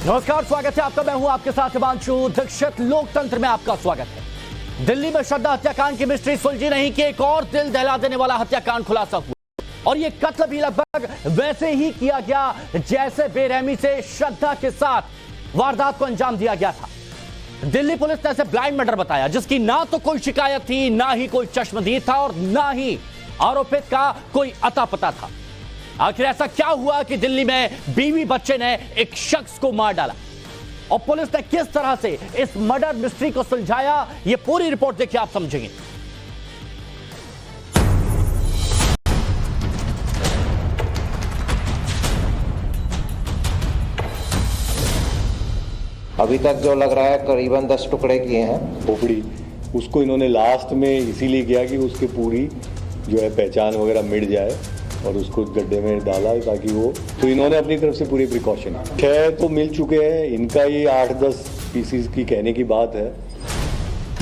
नमस्कार, स्वागत है आपका। मैं हूं आपके साथ हिमांशु दीक्षित। लोकतंत्र में आपका स्वागत है। दिल्ली में श्रद्धा हत्याकांड की मिस्ट्री सुलझी नहीं कि एक और दिल दहला देने वाला हत्याकांड खुलासा हुआ, और यह कत्ल भी लगभग वैसे ही किया गया जैसे बेरहमी से श्रद्धा के साथ वारदात को अंजाम दिया गया था। दिल्ली पुलिस ने इसे ब्लाइंड मर्डर बताया, जिसकी ना तो कोई शिकायत थी, ना ही कोई चश्मदीद था, और ना ही आरोपित का कोई अता पता था। आखिर ऐसा क्या हुआ कि दिल्ली में बीवी बच्चे ने एक शख्स को मार डाला, और पुलिस ने किस तरह से इस मर्डर मिस्ट्री को सुलझाया, यह पूरी रिपोर्ट देखिए, आप समझेंगे। अभी तक जो लग रहा है करीबन 10 टुकड़े किए हैं। खोपड़ी उसको इन्होंने लास्ट में इसीलिए किया कि उसकी पूरी जो है पहचान वगैरह मिट जाए, और उसको गड्ढे में डाला ताकि वो, तो इन्होंने अपनी तरफ से पूरी प्रिकॉशन। 6 तो मिल चुके हैं, इनका ये 8-10 पीसीज की कहने की बात है।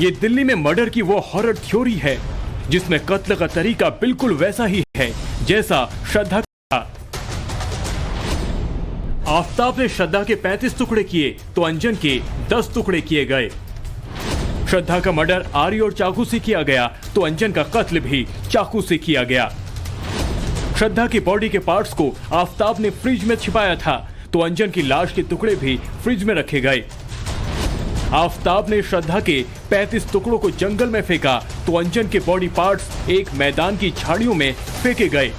ये दिल्ली में मर्डर की वो हॉरर थ्योरी है जिसमें कत्ल का तरीका बिल्कुल वैसा ही है जैसा श्रद्धा का। आफताब ने श्रद्धा के 35 टुकड़े किए तो अंजन के 10 टुकड़े किए गए। श्रद्धा का मर्डर आरी और चाकू से किया गया तो अंजन का कत्ल भी चाकू से किया गया। श्रद्धा की बॉडी के पार्ट्स को आफताब ने फ्रिज में छिपाया था तो अंजन की लाश के टुकड़े भी फ्रिज में रखे गए। आफताब ने श्रद्धा के 35 टुकड़ों को जंगल में फेंका तो अंजन के बॉडी पार्ट्स एक मैदान की झाड़ियों में फेंके गए।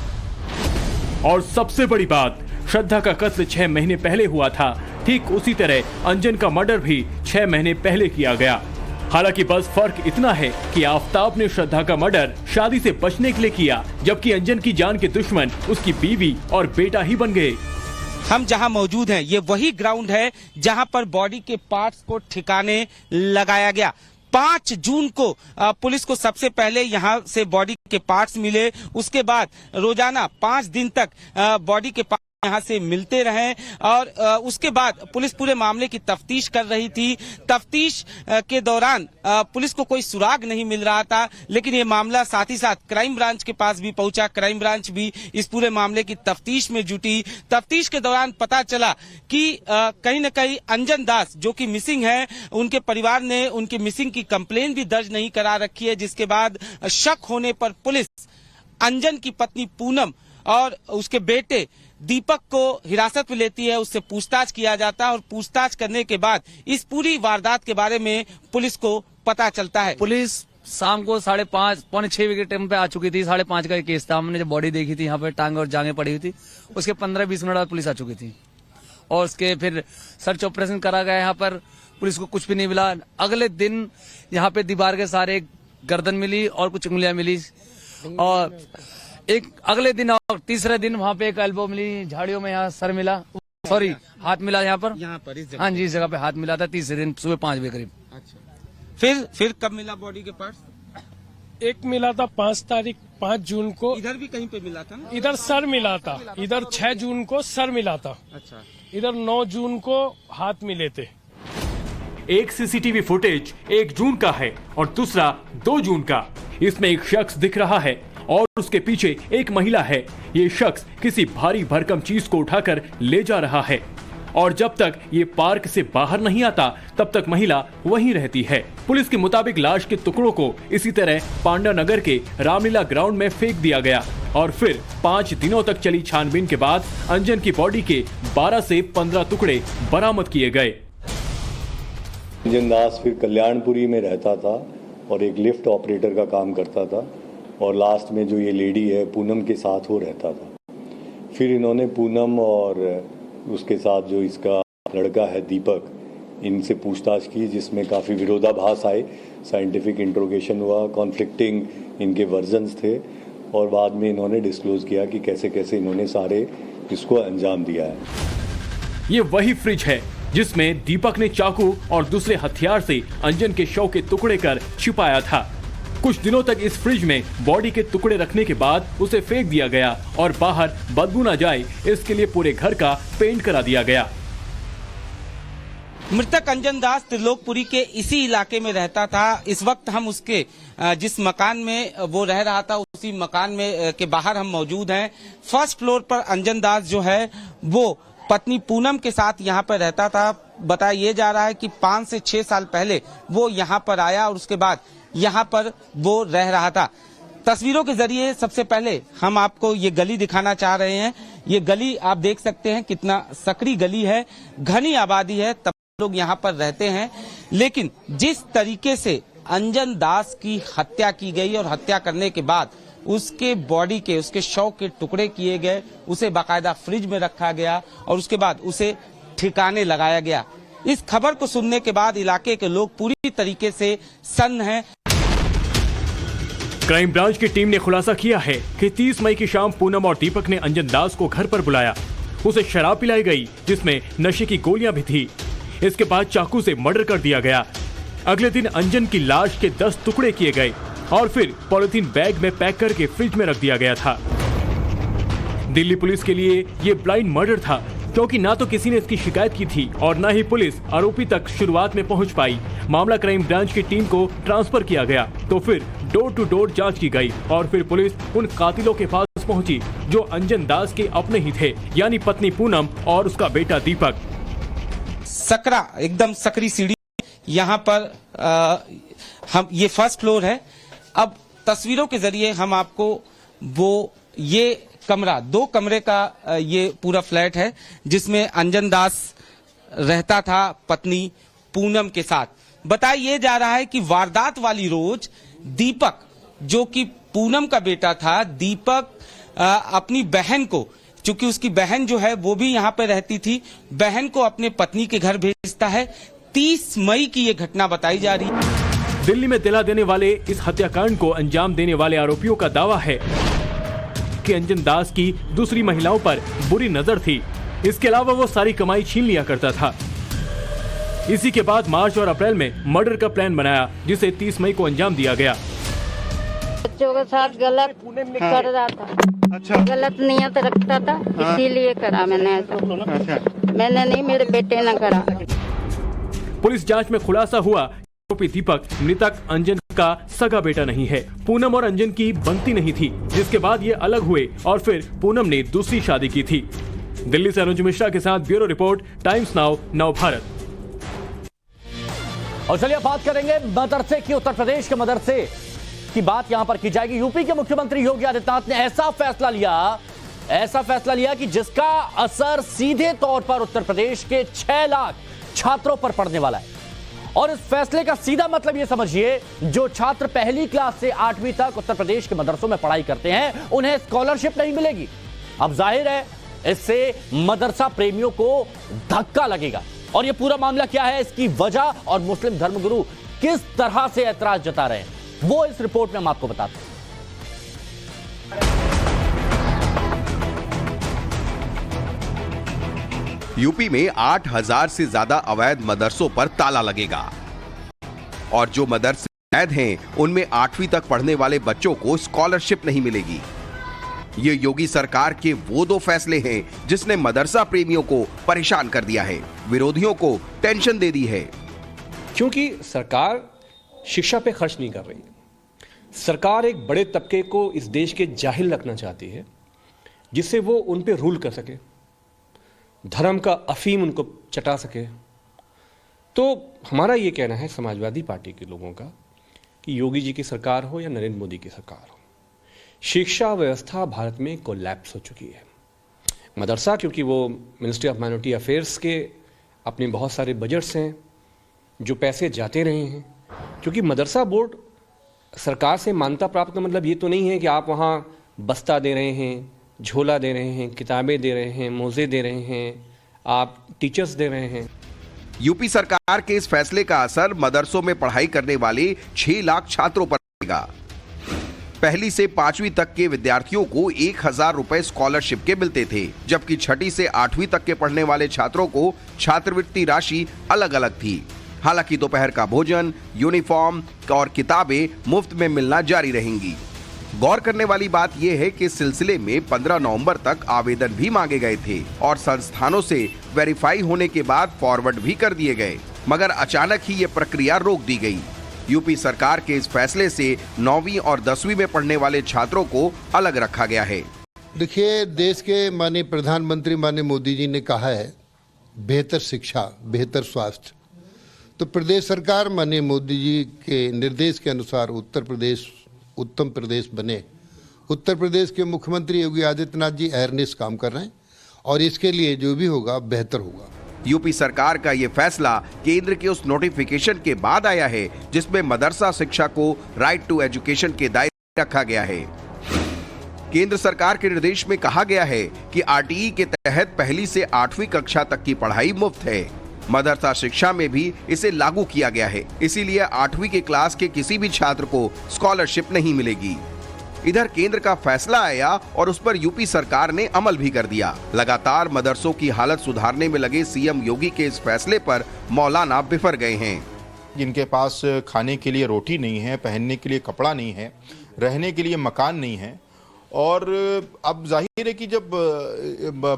और सबसे बड़ी बात, श्रद्धा का कत्ल 6 महीने पहले हुआ था, ठीक उसी तरह अंजन का मर्डर भी 6 महीने पहले किया गया। हालांकि बस फर्क इतना है कि आफताब ने श्रद्धा का मर्डर शादी से बचने के लिए किया, जबकि अंजन की जान के दुश्मन उसकी बीवी और बेटा ही बन गए। हम जहां मौजूद हैं, ये वही ग्राउंड है जहां पर बॉडी के पार्ट्स को ठिकाने लगाया गया। 5 जून को पुलिस को सबसे पहले यहां से बॉडी के पार्ट्स मिले। उसके बाद रोजाना 5 दिन तक बॉडी के यहाँ से मिलते रहे, और उसके बाद पुलिस पूरे मामले की तफ्तीश कर रही थी। तफ्तीश के दौरान पुलिस को कोई सुराग नहीं मिल रहा था, लेकिन ये मामला साथ ही साथ क्राइम ब्रांच के पास भी पहुंचा। क्राइम ब्रांच भी इस पूरे मामले की तफ्तीश में जुटी। तफ्तीश के दौरान पता चला कि कहीं न कहीं अंजन दास जो कि मिसिंग है, उनके परिवार ने उनकी मिसिंग की कंप्लेन भी दर्ज नहीं करा रखी है, जिसके बाद शक होने पर पुलिस अंजन की पत्नी पूनम और उसके बेटे दीपक को हिरासत में लेती है। उससे पूछताछ किया जाता है, और पूछताछ करने के बाद इस पूरी वारदात के बारे में पुलिस को पता चलता है। पुलिस शाम को 5:30 पौने 6 के टाइम पे आ चुकी थी। 5:30 का केस था। हमने जब बॉडी देखी थी, यहाँ पे टांग और जांघें पड़ी हुई थी, उसके 15-20 मिनट बाद पुलिस आ चुकी थी, और उसके फिर सर्च ऑपरेशन करा गया। यहाँ पर पुलिस को कुछ भी नहीं मिला। अगले दिन यहाँ पे दीवार के सारे गर्दन मिली और कुछ उंगलियां मिली, और एक अगले दिन और तीसरे दिन वहाँ पे एक एल्बो मिली झाड़ियों में, यहाँ सर मिला, सॉरी हाथ मिला यहाँ पर हाँ जी, इस जगह पे हाथ मिला था। तीसरे दिन सुबह 5 बजे करीब। अच्छा, फिर कब मिला बॉडी के पार्ट्स? एक मिला था 5 जून को। इधर भी कहीं पे मिला था ना? इधर सर मिला था। इधर 6 जून को सर मिला था। अच्छा, इधर 9 जून को हाथ मिले थे। एक सीसीटीवी फुटेज 1 जून का है और दूसरा 2 जून का। इसमें एक शख्स दिख रहा है और उसके पीछे एक महिला है। ये शख्स किसी भारी भरकम चीज को उठाकर ले जा रहा है, और जब तक ये पार्क से बाहर नहीं आता तब तक महिला वहीं रहती है। पुलिस के मुताबिक लाश के टुकड़ों को इसी तरह पांडा नगर के रामलीला ग्राउंड में फेंक दिया गया, और फिर 5 दिनों तक चली छानबीन के बाद अंजन की बॉडी के 12 से 15 टुकड़े बरामद किए गए। अंजन दास फिर कल्याणपुरी में रहता था और एक लिफ्ट ऑपरेटर का काम करता था, और लास्ट में जो ये लेडी है पूनम के साथ वो रहता था। फिर इन्होंने पूनम और उसके साथ जो इसका लड़का है दीपक, इनसे पूछताछ की, जिसमें काफ़ी विरोधाभास आए। साइंटिफिक इंट्रोगेशन हुआ, कॉन्फ्लिक्टिंग इनके वर्जन्स थे, और बाद में इन्होंने डिस्क्लोज किया कि कैसे कैसे इन्होंने सारे इसको अंजाम दिया है। ये वही फ्रिज है जिसमें दीपक ने चाकू और दूसरे हथियार से अंजन के शव के टुकड़े कर छिपाया था। कुछ दिनों तक इस फ्रिज में बॉडी के टुकड़े रखने के बाद उसे फेंक दिया गया, और बाहर बदबू न जाए इसके लिए पूरे घर का पेंट करा दिया गया। मृतक अंजन दास त्रिलोकपुरी के इसी इलाके में रहता था। इस वक्त हम उसके जिस मकान में वो रह रहा था, उसी मकान में के बाहर हम मौजूद हैं। फर्स्ट फ्लोर पर अंजन दास जो है वो पत्नी पूनम के साथ यहाँ पर रहता था। बताया ये जा रहा है कि 5 से 6 साल पहले वो यहाँ पर आया और उसके बाद यहाँ पर वो रह रहा था। तस्वीरों के जरिए सबसे पहले हम आपको ये गली दिखाना चाह रहे हैं। ये गली आप देख सकते हैं कितना सकरी गली है, घनी आबादी है, तब लोग यहाँ पर रहते हैं। लेकिन जिस तरीके से अंजन दास की हत्या की गई और हत्या करने के बाद उसके बॉडी के, उसके शव के टुकड़े किए गए, उसे बाकायदा फ्रिज में रखा गया और उसके बाद उसे ठिकाने लगाया गया। इस खबर को सुनने के बाद इलाके के लोग पूरी तरीके से सन्न हैं। क्राइम ब्रांच की टीम ने खुलासा किया है कि 30 मई की शाम पूनम और दीपक ने अंजन दास को घर पर बुलाया। उसे शराब पिलाई गई जिसमें नशे की गोलियां भी थी। इसके बाद चाकू से मर्डर कर दिया गया। अगले दिन अंजन की लाश के 10 टुकड़े किए गए और फिर पॉलिथीन बैग में पैक करके फ्रिज में रख दिया गया था। दिल्ली पुलिस के लिए ये ब्लाइंड मर्डर था, क्योंकि ना तो किसी ने इसकी शिकायत की थी और न ही पुलिस आरोपी तक शुरुआत में पहुंच पाई। मामला क्राइम ब्रांच की टीम को ट्रांसफर किया गया, तो फिर डोर टू डोर जांच की गई और फिर पुलिस उन कातिलों के पास पहुंची जो अंजन दास के अपने ही थे, यानी पत्नी पूनम और उसका बेटा दीपक। सकरा, एकदम सकरी सीढ़ी यहाँ पर हम ये फर्स्ट फ्लोर है। अब तस्वीरों के जरिए हम आपको वो ये कमरा, 2 कमरे का ये पूरा फ्लैट है जिसमें अंजन दास रहता था पत्नी पूनम के साथ। बताया ये जा रहा है कि वारदात वाली रोज दीपक, जो कि पूनम का बेटा था, दीपक अपनी बहन को, चूंकि उसकी बहन जो है वो भी यहाँ पे रहती थी, बहन को अपने पत्नी के घर भेजता है। 30 मई की ये घटना बताई जा रही है। दिल्ली में दिला देने वाले इस हत्याकांड को अंजाम देने वाले आरोपियों का दावा है कि अंजन दास की दूसरी महिलाओं पर बुरी नजर थी। इसके अलावा वो सारी कमाई छीन लिया करता था। इसी के बाद मार्च और अप्रैल में मर्डर का प्लान बनाया, जिसे 30 मई को अंजाम दिया गया। बच्चों के साथ गलत कर रहा था। अच्छा। गलत नियत रखता था, इसीलिए करा मैंने। मैंने नहीं, मेरे बेटे ने करा। पुलिस जांच में खुलासा हुआ आरोपी दीपक मृतक अंजन का सगा बेटा नहीं है। पूनम और अंजन की बनती नहीं थी, जिसके बाद ये अलग हुए और फिर पूनम ने दूसरी शादी की थी। दिल्ली से अनुज मिश्रा के साथ ब्यूरो रिपोर्ट, टाइम्स नाउ, नव भारत। और चलिए बात करेंगे मदरसे की। उत्तर प्रदेश के मदरसे की बात यहां पर की जाएगी। यूपी के मुख्यमंत्री योगी आदित्यनाथ ने ऐसा फैसला लिया कि जिसका असर सीधे तौर पर उत्तर प्रदेश के 6 लाख छात्रों पर पड़ने वाला है। और इस फैसले का सीधा मतलब यह समझिए, जो छात्र पहली क्लास से 8वीं तक उत्तर प्रदेश के मदरसों में पढ़ाई करते हैं, उन्हें स्कॉलरशिप नहीं मिलेगी। अब जाहिर है इससे मदरसा प्रेमियों को धक्का लगेगा। और यह पूरा मामला क्या है, इसकी वजह और मुस्लिम धर्मगुरु किस तरह से ऐतराज जता रहे हैं, वो इस रिपोर्ट में हम आपको बताते हैं। यूपी में 8,000 से ज्यादा अवैध मदरसों पर ताला लगेगा और जो मदरसे अवैध हैं, उनमें 8वीं तक पढ़ने वाले बच्चों को स्कॉलरशिप नहीं मिलेगी। ये योगी सरकार के वो 2 फैसले हैं जिसने मदरसा प्रेमियों को परेशान कर दिया है, विरोधियों को टेंशन दे दी है। क्योंकि सरकार शिक्षा पे खर्च नहीं कर रही। सरकार एक बड़े तबके को इस देश के जाहिल रखना चाहती है, जिससे वो उन पे रूल कर सके, धर्म का अफीम उनको चटा सके। तो हमारा ये कहना है समाजवादी पार्टी के लोगों का कि योगी जी की सरकार हो या नरेंद्र मोदी की सरकार हो, शिक्षा व्यवस्था भारत में कोलैप्स हो चुकी है। मदरसा, क्योंकि वो मिनिस्ट्री ऑफ माइनॉरिटी अफेयर्स के अपने बहुत सारे बजट्स हैं, जो पैसे जाते रहे हैं, क्योंकि मदरसा बोर्ड सरकार से मान्यता प्राप्त का मतलब ये तो नहीं है कि आप वहाँ बस्ता दे रहे हैं, झोला दे रहे हैं, किताबें दे रहे हैं, मोजे दे रहे हैं, आप टीचर्स दे रहे हैं। यूपी सरकार के इस फैसले का असर मदरसों में पढ़ाई करने वाले 6 लाख छात्रों पर पड़ेगा। पहली से 5वीं तक के विद्यार्थियों को 1,000 रुपए स्कॉलरशिप के मिलते थे, जबकि 6ठी से 8वीं तक के पढ़ने वाले छात्रों को छात्रवृत्ति राशि अलग अलग थी। हालांकि दोपहर का भोजन, यूनिफॉर्म और किताबें मुफ्त में मिलना जारी रहेंगी। गौर करने वाली बात यह है कि इस सिलसिले में 15 नवंबर तक आवेदन भी मांगे गए थे और संस्थानों से वेरीफाई होने के बाद फॉरवर्ड भी कर दिए गए, मगर अचानक ही ये प्रक्रिया रोक दी गई। यूपी सरकार के इस फैसले से 9वीं और 10वीं में पढ़ने वाले छात्रों को अलग रखा गया है। देखिए, देश के माननीय प्रधानमंत्री माननीय मोदी जी ने कहा है बेहतर शिक्षा, बेहतर स्वास्थ्य। तो प्रदेश सरकार माननीय मोदी जी के निर्देश के अनुसार उत्तर प्रदेश उत्तम प्रदेश बने। उत्तर प्रदेश के मुख्यमंत्री योगी आदित्यनाथ जी अवेयरनेस काम कर रहे हैं और इसके लिए जो भी होगा बेहतर होगा। यूपी सरकार का ये फैसला केंद्र के उस नोटिफिकेशन के बाद आया है जिसमें मदरसा शिक्षा को राइट टू एजुकेशन के दायरे में रखा गया है। केंद्र सरकार के निर्देश में कहा गया है कि आरटीई के तहत पहली से 8वीं कक्षा तक की पढ़ाई मुफ्त है। मदरसा शिक्षा में भी इसे लागू किया गया है, इसीलिए 8वीं के क्लास के किसी भी छात्र को स्कॉलरशिप नहीं मिलेगी। इधर केंद्र का फैसला आया और उस पर यूपी सरकार ने अमल भी कर दिया। लगातार मदरसों की हालत सुधारने में लगे सीएम योगी के इस फैसले पर मौलाना बिफर गए हैं। जिनके पास खाने के लिए रोटी नहीं है, पहनने के लिए कपड़ा नहीं है, रहने के लिए मकान नहीं है, और अब जाहिर है कि जब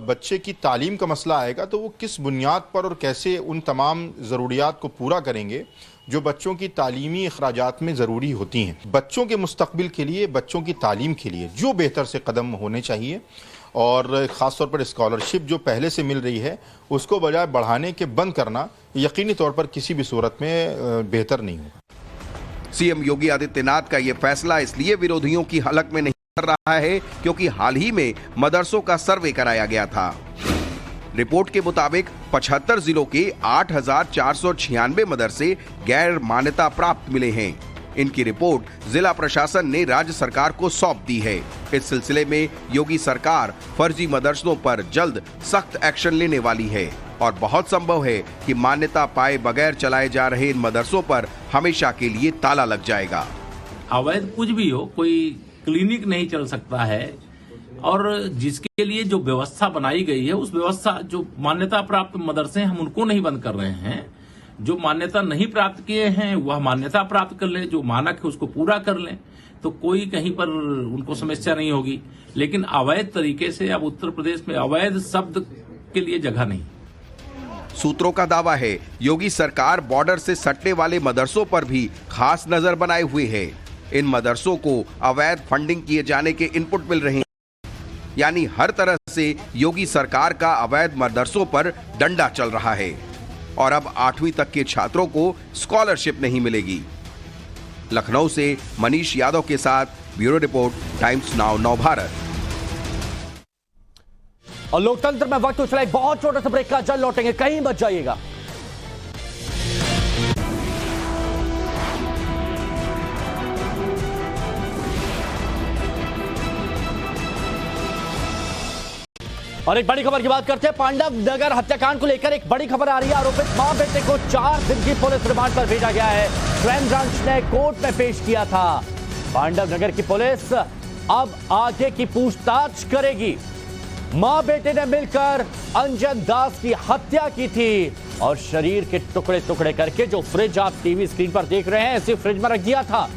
बच्चे की तालीम का मसला आएगा तो वो किस बुनियाद पर और कैसे उन तमाम ज़रूरियात को पूरा करेंगे जो बच्चों की तालीमी अखराजात में ज़रूरी होती हैं। बच्चों के मुस्तकबिल के लिए, बच्चों की तालीम के लिए जो बेहतर से कदम होने चाहिए, और ख़ास तौर पर स्कॉलरशिप जो पहले से मिल रही है उसको बजाय बढ़ाने के बंद करना यकीनी तौर पर किसी भी सूरत में बेहतर नहीं होगा। सीएम योगी आदित्यनाथ का ये फैसला इसलिए विरोधियों की हलक में नहीं कर रहा है क्योंकि हाल ही में मदरसों का सर्वे कराया गया था। रिपोर्ट के मुताबिक 75 जिलों के 8,496 मदरसे गैर मान्यता प्राप्त मिले हैं। इनकी रिपोर्ट जिला प्रशासन ने राज्य सरकार को सौंप दी है। इस सिलसिले में योगी सरकार फर्जी मदरसों पर जल्द सख्त एक्शन लेने वाली है और बहुत संभव है कि मान्यता पाए बगैर चलाए जा रहे इन मदरसों पर हमेशा के लिए ताला लग जाएगा। अवैध कुछ भी हो, कोई क्लिनिक नहीं चल सकता है, और जिसके लिए जो व्यवस्था बनाई गई है उस व्यवस्था, जो मान्यता प्राप्त मदरसे हम उनको नहीं बंद कर रहे हैं, जो मान्यता नहीं प्राप्त किए हैं वह मान्यता प्राप्त कर लें, जो मानक है उसको पूरा कर लें, तो कोई कहीं पर उनको समस्या नहीं होगी। लेकिन अवैध तरीके से अब उत्तर प्रदेश में अवैध शब्द के लिए जगह नहीं। सूत्रों का दावा है योगी सरकार बॉर्डर से सटने वाले मदरसों पर भी खास नजर बनाए हुए है। इन मदरसों को अवैध फंडिंग किए जाने के इनपुट मिल रहे हैं, यानी हर तरह से योगी सरकार का अवैध मदरसों पर डंडा चल रहा है और अब 8वीं तक के छात्रों को स्कॉलरशिप नहीं मिलेगी। लखनऊ से मनीष यादव के साथ ब्यूरो रिपोर्ट, टाइम्स नाउ नव भारत। और लोकतंत्र में वक्त चला एक बहुत छोटा सा ब्रेक का, जल्द लौटेंगे, कहीं मत जाइएगा। और एक बड़ी खबर की बात करते हैं। पांडव नगर हत्याकांड को लेकर एक बड़ी खबर आ रही है। आरोपित मां बेटे को 4 दिन की पुलिस रिमांड पर भेजा गया है। क्राइम ब्रांच ने कोर्ट में पेश किया था। पांडव नगर की पुलिस अब आगे की पूछताछ करेगी। मां बेटे ने मिलकर अंजन दास की हत्या की थी और शरीर के टुकड़े टुकड़े करके, जो फ्रिज आप टीवी स्क्रीन पर देख रहे हैं, इसी फ्रिज में रख दिया था।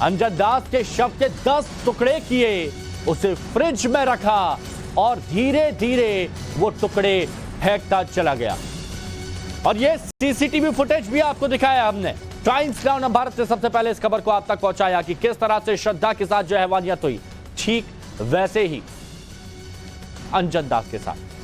अंजन दास के शव के 10 टुकड़े किए, उसे फ्रिज में रखा और धीरे धीरे वो टुकड़े फेंकता चला गया। और ये सीसीटीवी फुटेज भी आपको दिखाया हमने। टाइम्स नाउ नव भारत ने सबसे पहले इस खबर को आप तक पहुंचाया कि किस तरह से श्रद्धा के साथ जो हैवानियत हुई, ठीक वैसे ही अंजन दास के साथ।